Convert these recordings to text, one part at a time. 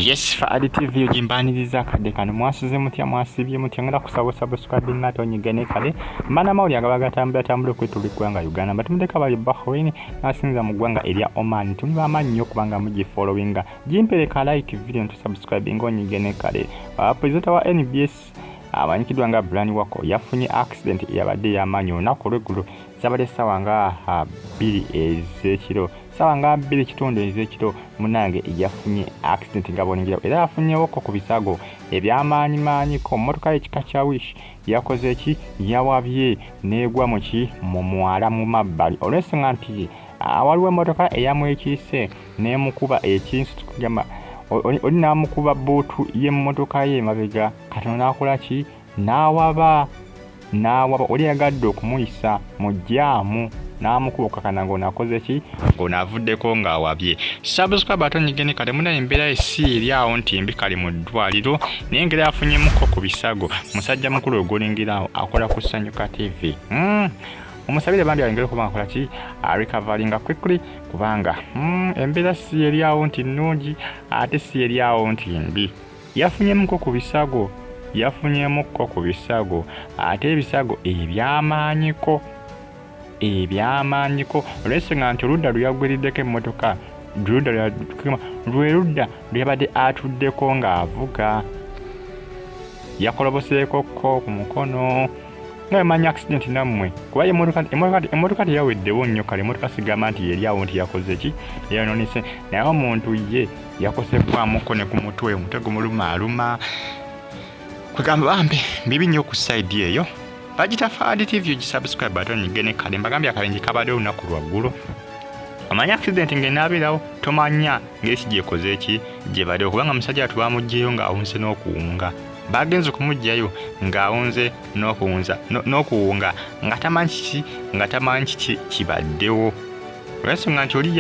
Yes, Faadi TV ugimbaniriza kadde kano mwasize mutya mwasibye mutya ngenda kusaba subscribe ngato nyigene kale mbana mawuli agabagatambula tambula kwetu ligwanga Uganda batumudeka bali Bahrain nasinza mu gwanga erya Oman tuli bamanyi okubanga mugi followinga jimpereka like video to subscribe ngo nyigene kale presenter wa NBS abanyikidwa nga brand wako yafunye accident yabadde yamanyi onako lwegulo zabadde sawa nga 2 ezekiro sawa nga 2 kitundu ezekiro munange yafunye accident nga boningira era yafunyewo ku Bisaago ebyamaanyi ko motoka ekika kya wish yakoze ki yawabye negwa mu Mwaala mu mabbali olw'ensonga nti waliwo motoka eyamwekise nemukuba ekintu tukugamba oli namukuba bootu y'emmotoka ye mabega katono nakola ki nawaba oli yagadde okumuyisa mu jaamu namukuba kakanango nakoze ki ngonavuddeko ngawabye subscribe button nyigene kale muna embeera esi eri awo nti mbi kali mu ddwaliro naye ngeri afunyemuko ku Bisaago musajja mukulu ogolingira akola ku Sanyuka TV omusabire bandi ayongera kubanga kola ki recoveringa quickly kubanga embeera si eri awo nti nnungi ate si eri awo nti mbi yafunyemuko ku Bisaago ate Bisaago ebyamaanyiko olw'ensonga nti oludda luyagwiriddeko emmotoka lwe yabadde atuddeko ng'avuga yakoloboseeko ku mukono nga manyi accident nammwe kuba emmotoka teyaweddewo nnyo kale emmotoka sigamba nti yeri awo nti yakoze ki yayononese naye omuntu ye yakosebbwamuko ne ku mutwe omutwe gumuluma kwegamba bambi bibi nnyo ku side eyo bagita Faadi TV ugisubscribe button nyigene kale mbagambye akalengi kabadde olunaku lwaggulu amanya accident ng'enaabeerawo tomanya ngeri kijekoze ki gye badde okubanga musajja tubamugjeyo ng'awunze n'okuwunga bagenze kumujjayo ng'awunze n'okuwunga nga tamanyi kiki kibaddewo olw'ensonga nti oli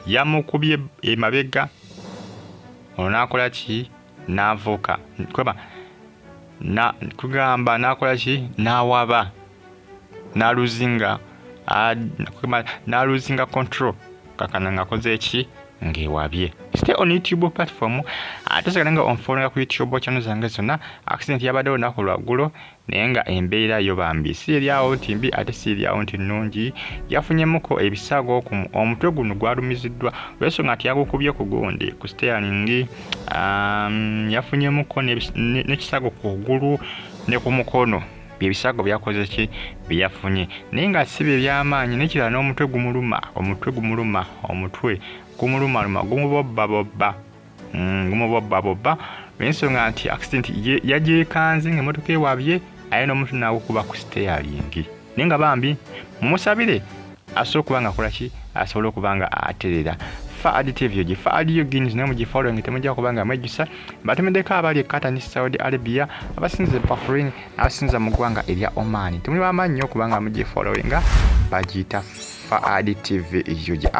yamukubye emabega ono n'akola ki n'avuuka kugamba n'akola ki n'awaba n'aluzinga control kakana ng'akoze ki ngewabye stay on YouTube platform ate sagalanga onfollowinga ku YouTube channel zange zonna accident yabadde olunaku lwaggulu naye nga embeera yo bambi si eri awo nti mbi ate si eri awo nti nnungi yafunyemuko Ebisaago omutwe guno gwalumiziddwa olw'ensonga nti yagukubye ku gundi ku steering yafunyemuko n'ekisaago ku kugulu ne ku mukono Ebisaago byakoze ki byafunye naye nga sibe byamaanyi nekirala n'omutwe gumuluma gumubobba olw'ensonga nti accident yajekanze ng'emmotoka ewabye aye n'omuntu n'agukuba ku steering naye nga bambi mumusabire asobola okuba nga akola ki asobola okuba nga aterera Faadi TV Faadi yogini naye mugifollowing temujja kuba nga mwejjusa batemeddeko abali ekata ni Saudi Arabia abasinze Bahrain abasinza mu ggwanga erya Oman temuli bamanyi okuba nga mugifollowinga bagiyita Faadi TV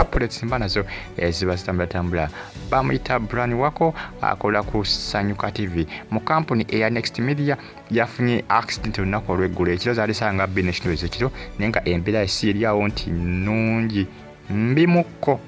updates mba nazo ziba zitambula bamuyita brand wako akola ku Sanyuka TV mu company eya Next Media yafunye accident olunaku olw'eggulo ekiro zaali sanga 2 n'ekitundu ezekiro naye nga embeera esi eri awo nti nnungi mbi mukko